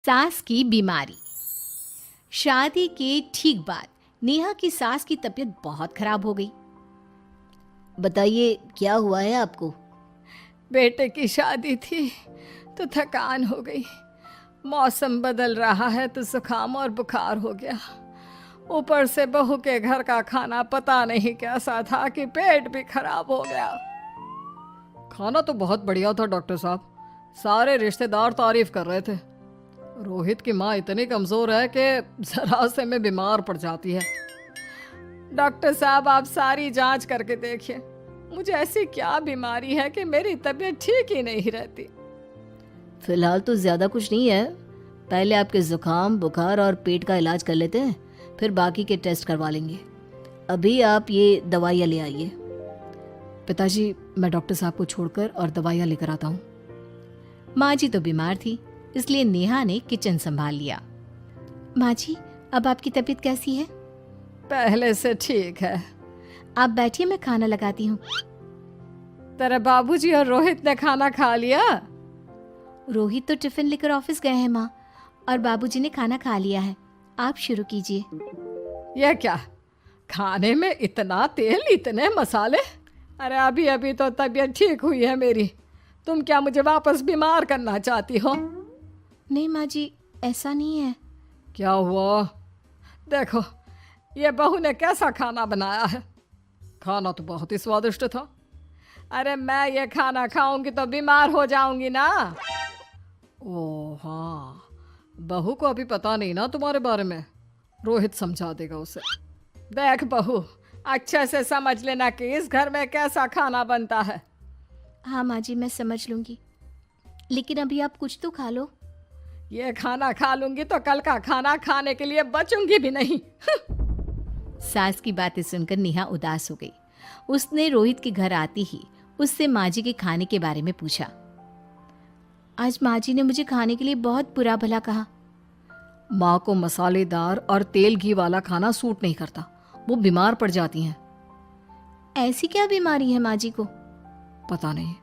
सास की बीमारी। शादी के ठीक बाद नेहा की सास की तबीयत बहुत खराब हो गई। बताइए क्या हुआ है आपको? बेटे की शादी थी तो थकान हो गई। मौसम बदल रहा है तो जुकाम और बुखार हो गया। ऊपर से बहू के घर का खाना पता नहीं कैसा था कि पेट भी खराब हो गया। खाना तो बहुत बढ़िया था डॉक्टर साहब, सारे रिश्तेदार तारीफ कर रहे थे। रोहित की माँ इतनी कमजोर है कि जरा से में बीमार पड़ जाती है। डॉक्टर साहब आप सारी जांच करके देखिए, मुझे ऐसी क्या बीमारी है कि मेरी तबीयत ठीक ही नहीं रहती। फिलहाल तो ज्यादा कुछ नहीं है, पहले आपके जुकाम बुखार और पेट का इलाज कर लेते हैं, फिर बाकी के टेस्ट करवा लेंगे। अभी आप ये दवाइयाँ ले आइए। पिताजी मैं डॉक्टर साहब को छोड़कर और दवाइयाँ लेकर आता हूँ। माँ जी तो बीमार थी, इसलिए नेहा ने किचन संभाल लिया। माँ जी अब आपकी तबीयत कैसी है? पहले से ठीक है। आप बैठिए, मैं खाना लगाती हूँ। तेरे बाबूजी और रोहित ने खाना खा लिया? रोहित तो टिफिन लेकर ऑफिस गए हैं माँ, और बाबूजी ने खाना खा लिया है। आप शुरू कीजिए। यह क्या, खाने में इतना तेल इतने मसाले? अरे अभी अभी तो तबीयत ठीक हुई है मेरी, तुम क्या मुझे वापस बीमार करना चाहती हो? नहीं माँ जी, ऐसा नहीं है। क्या हुआ? देखो ये बहू ने कैसा खाना बनाया है। खाना तो बहुत ही स्वादिष्ट था। अरे मैं ये खाना खाऊंगी तो बीमार हो जाऊंगी ना। ओह हाँ, बहू को अभी पता नहीं ना तुम्हारे बारे में, रोहित समझा देगा उसे। देख बहू, अच्छे से समझ लेना कि इस घर में कैसा खाना बनता है। हाँ माँ जी, मैं समझ लूंगी, लेकिन अभी आप कुछ तो खा लो। ये खाना खा लूंगी तो कल का खाना खाने के लिए बचूंगी भी नहीं। सास की बातें सुनकर नेहा उदास हो गई। उसने रोहित के घर आती ही उससे माँ जी के खाने के बारे में पूछा। आज माँ जी ने मुझे खाने के लिए बहुत बुरा भला कहा। माँ को मसालेदार और तेल घी वाला खाना सूट नहीं करता, वो बीमार पड़ जाती हैं। ऐसी क्या बीमारी है माँ जी को? पता नहीं,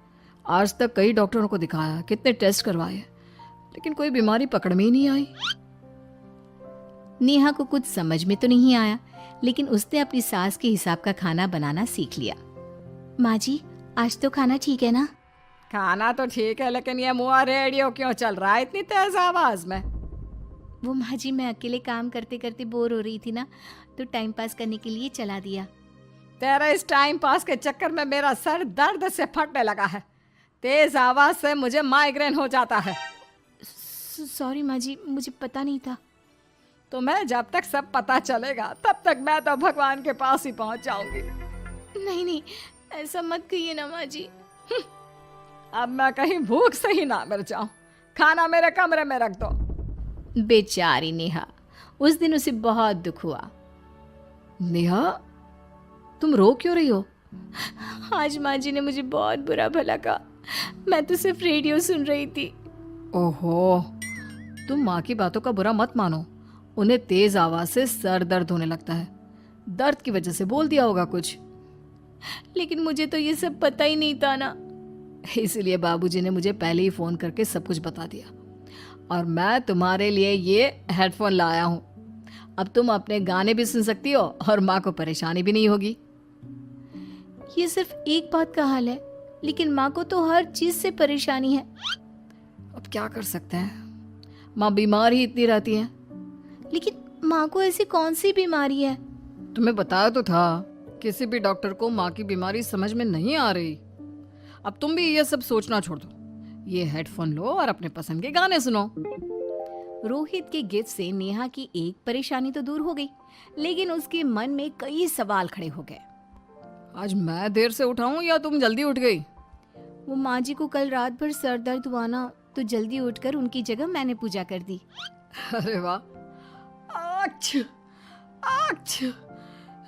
आज तक कई डॉक्टरों को दिखाया, कितने टेस्ट करवाए, लेकिन कोई बीमारी पकड़ में ही नहीं आई। नेहा को कुछ समझ में तो नहीं आया, लेकिन उसने अपनी सास के हिसाब का खाना बनाना सीख लिया। माँ जी आज तो खाना ठीक है ना? खाना तो ठीक है, लेकिन ये मुआ रेडियो क्यों चल रहा है इतनी तेज आवाज में? वो माँ जी मैं अकेले काम करते करते बोर हो रही थी ना, तो टाइम पास करने के लिए चला दिया। तेरे इस टाइम पास के चक्कर में मेरा सर दर्द से फटने लगा है। तेज आवाज से मुझे माइग्रेन हो जाता है। सॉरी माँ जी, मुझे पता नहीं था। तुम्हें जब तक सब पता चलेगा तब तक मैं तो भगवान के पास ही पहुंच जाऊंगी। नहीं नहीं, ऐसा मत कहिए ना माँ जी। अब मैं कहीं भूख से ही ना मर जाऊं। खाना मेरे कमरे में रख दो। बेचारी नेहा, उस दिन उसे बहुत दुख हुआ। नेहा तुम रो क्यों रही हो? आज माँ जी ने मुझे बहुत बुरा भला कहा, मैं तो सिर्फ रेडियो सुन रही थी। ओहो, तुम माँ की बातों का बुरा मत मानो, उन्हें तेज आवाज से सर दर्द होने लगता है, दर्द की वजह से बोल दिया होगा कुछ। लेकिन मुझे तो ये सब पता ही नहीं था ना, इसलिए बाबूजी ने मुझे पहले ही फोन करके सब कुछ बता दिया, और मैं तुम्हारे लिए ये हेडफोन लाया हूँ। अब तुम अपने गाने भी सुन सकती हो और माँ को परेशानी भी नहीं होगी। ये सिर्फ एक बात का हाल है, लेकिन माँ को तो हर चीज से परेशानी है। अब क्या कर सकते हैं, माँ बीमार ही इतनी रहती है। लेकिन माँ को ऐसी कौन सी बीमारी है? तुम्हें बताया तो था, किसी भी डॉक्टर को माँ की बीमारी समझ में नहीं आ रही। अब तुम भी ये सब सोचना छोड़ दो, ये हेडफोन लो और अपने पसंद के गाने सुनो। रोहित के गिफ्ट से नेहा की एक परेशानी तो दूर हो गई, लेकिन उसके मन में कई सवाल खड़े हो गए। आज मैं देर से उठा हूँ या तुम जल्दी उठ गई? वो माँ जी को कल रात भर सर दर्द हुआ ना, तो जल्दी उठकर उनकी जगह मैंने पूजा कर दी। अरे वाह, आछ, आछ,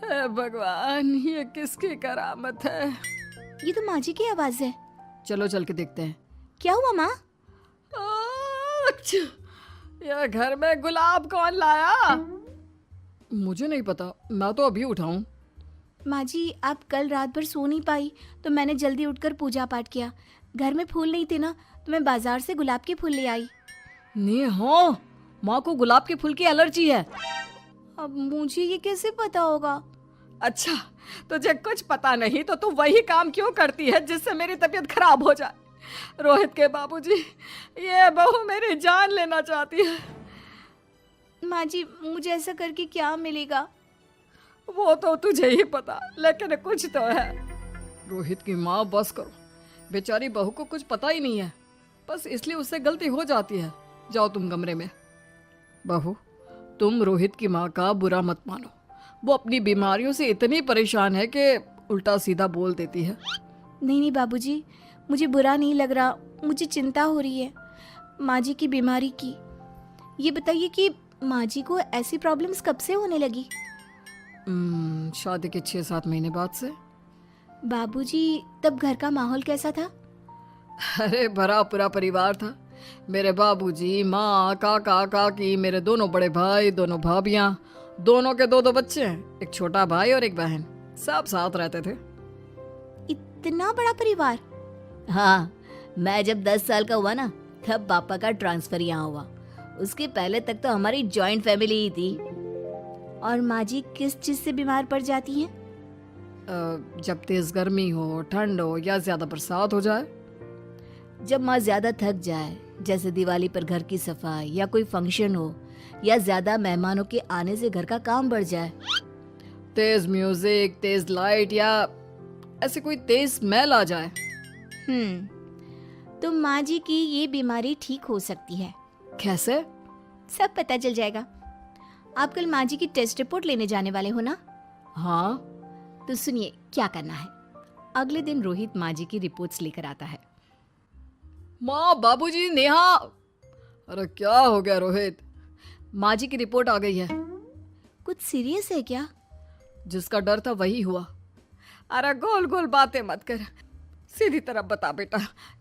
हे भगवान, ये किसकी करामत है? ये तो माँ जी की आवाज है। चलो चल के देखते हैं। क्या हुआ माँ? आछ, ये घर में गुलाब कौन लाया? मुझे नहीं पता, मैं तो अभी उठा हूँ। माँ जी आप कल रात भर सो नहीं पाई, तो मैंने जल्दी उठकर पूजा पाठ किया। घर में फूल नहीं थे ना, तो मैं बाजार से गुलाब के फूल ले आई। नेहा, माँ को गुलाब के फूल की एलर्जी है। अब मुझे ये कैसे पता होगा? अच्छा, तुझे कुछ पता नहीं तो तू वही काम क्यों करती है जिससे मेरी तबीयत खराब हो जाए? रोहित के बाबूजी, ये बहू मेरी जान लेना चाहती है। माँ जी, मुझे ऐसा करके क्या मिलेगा? वो तो तुझे ही पता, लेकिन कुछ तो है। रोहित की माँ, बस करो। बेचारी बहू को कुछ पता ही नहीं है, बस इसलिए उससे गलती हो जाती है। जाओ तुम कमरे में। बहू, तुम रोहित की माँ का बुरा मत मानो। वो अपनी बीमारियों से इतनी परेशान है कि उल्टा सीधा बोल देती है। नहीं नहीं बाबूजी, मुझे बुरा नहीं लग रहा, मुझे चिंता हो रही है माँ जी की बीमारी की। ये बताइए कि माँ जी को ऐसी प्रॉब्लम्स कब से होने लगी? शादी के 6-7 महीने बाद से। बाबूजी, तब घर का माहौल कैसा था? अरे भरा पूरा परिवार था। मेरे बाबूजी, माँ, काका, काकी, मेरे दोनों बड़े भाई, दोनों भाभियाँ, दोनों के 2-2 बच्चे हैं, एक छोटा भाई और एक बहन। सब साथ रहते थे। इतना बड़ा परिवार? हाँ, मैं जब 10 साल का हुआ ना, तब पापा का ट्रांसफर यहाँ हुआ। उसके पहले तक तो हमारी जॉइंट फैमिली ही थी। और माँ जी किस चीज से बीमार पड़ जाती हैं? जब तेज गर्मी हो, ठंड हो या ज्यादा बरसात हो जाए। जब माँ ज्यादा थक जाए, जैसे दिवाली पर घर की सफाई या कोई फंक्शन हो, या ज्यादा मेहमानों के आने से घर का काम बढ़ जाए। तेज म्यूजिक, तेज लाइट या ऐसी कोई तेज स्मेल आ जाए। तो माँ जी की ये बीमारी ठीक हो सकती है। कैसे? सब पता चल जाएगा। आप कल माँ जी की टेस्ट रिपोर्ट लेने जाने वाले हो ना? हाँ। तो सुनिए क्या करना है। अगले दिन रोहित माँ जी की रिपोर्ट्स लेकर आता है। माँ, बाबूजी, नेहा। अरे क्या हो गया रोहित? माँ जी की रिपोर्ट आ गई है। कुछ सीरियस है क्या? जिसका डर था वही हुआ। अरे गोल गोल बातें मत कर, सीधी तरफ बता बेटा,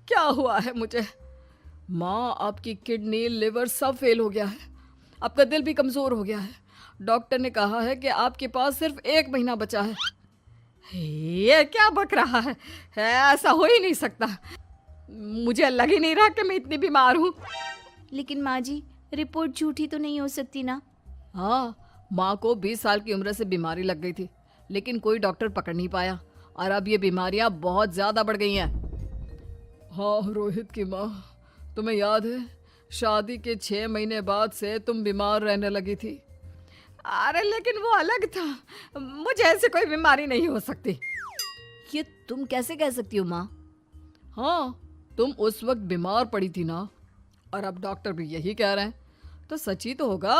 क्या हुआ है मुझे? माँ, आपकी किडनी, लिवर सब फेल हो गया है। आपका दिल भी कमजोर हो गया है। डॉक्टर ने कहा है कि आपके पास सिर्फ 1 महीना बचा है। ये क्या बक रहा है? ऐसा हो ही नहीं सकता। मुझे लग ही नहीं रहा कि मैं इतनी बीमार हूँ। लेकिन माँ जी, रिपोर्ट झूठी तो नहीं हो सकती ना? हाँ, माँ को 20 साल की उम्र से बीमारी लग गई थी, लेकिन कोई डॉक्टर पकड़ नहीं पाया और अब ये बीमारियां बहुत ज्यादा बढ़ गई हैं। हाँ रोहित की माँ, तुम्हें याद है शादी के 6 महीने बाद से तुम बीमार रहने लगी थी। अरे लेकिन वो अलग था, मुझे ऐसी कोई बीमारी नहीं हो सकती। ये तुम कैसे कह सकती हो माँ? हाँ, तुम उस वक्त बीमार पड़ी थी ना, और अब डॉक्टर भी यही कह रहे हैं, तो सच ही तो होगा।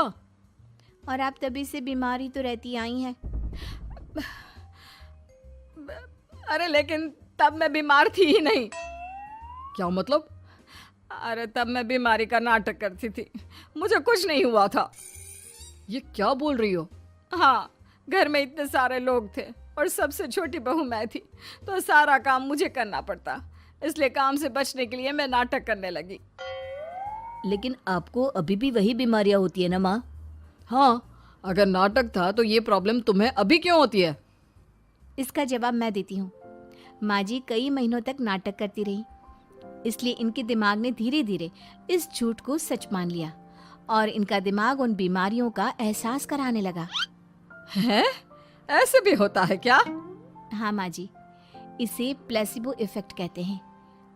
और आप तभी से बीमारी तो रहती आई हैं। अरे लेकिन तब मैं बीमार थी ही नहीं। क्या मतलब? अरे तब मैं बीमारी का नाटक करती थी, मुझे कुछ नहीं हुआ था। ये क्या बोल रही हो? हाँ, घर में इतने सारे लोग थे और सबसे छोटी बहू मैं थी, तो सारा काम मुझे करना पड़ता, इसलिए काम से बचने के लिए मैं नाटक करने लगी। लेकिन आपको अभी भी वही बीमारियां होती है ना माँ? हाँ, अगर नाटक था तो ये प्रॉब्लम तुम्हें अभी क्यों होती है? इसका जवाब मैं देती हूँ। माँ जी कई महीनों तक नाटक करती रही, इसलिए इनके दिमाग ने धीरे धीरे इस झूठ को सच मान लिया और इनका दिमाग उन बीमारियों का एहसास कराने लगा। हैं? ऐसे भी होता है क्या? हाँ माँ जी, इसे प्लेसिबो इफेक्ट कहते हैं।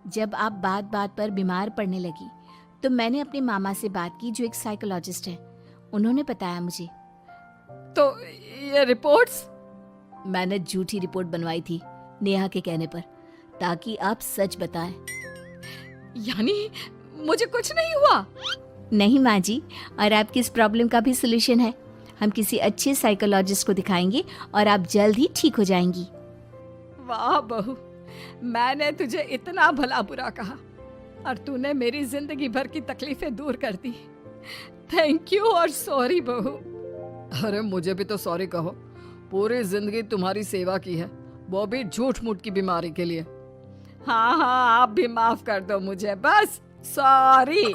जब आप बात बात पर बीमार पड़ने लगी तो मैंने अपने मामा से बात की, जो एक साइकोलॉजिस्ट है। उन्होंने बताया मुझे। तो ये रिपोर्ट्स? मैंने झूठी रिपोर्ट बनवाई थी नेहा के कहने पर, ताकि आप सच बताएं। यानी मुझे कुछ नहीं हुआ? नहीं माँ जी, और आपकी इस प्रॉब्लम का भी सोल्यूशन है। हम किसी अच्छे साइकोलॉजिस्ट को दिखाएंगे और आप जल्द ही ठीक हो जाएंगी। वाह बहू, मैंने तुझे इतना भला बुरा कहा और तूने मेरी जिंदगी भर की तकलीफें दूर कर दी। थैंक यू और सॉरी बहू। अरे मुझे भी तो सॉरी कहो, पूरी जिंदगी तुम्हारी सेवा की है, वो भी झूठ मूठ की बीमारी के लिए। हाँ हाँ, आप भी माफ कर दो मुझे, बस सॉरी।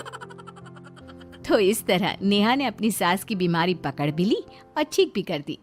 तो इस तरह नेहा ने अपनी सास की बीमारी पकड़ भी ली और ठीक भी कर दी।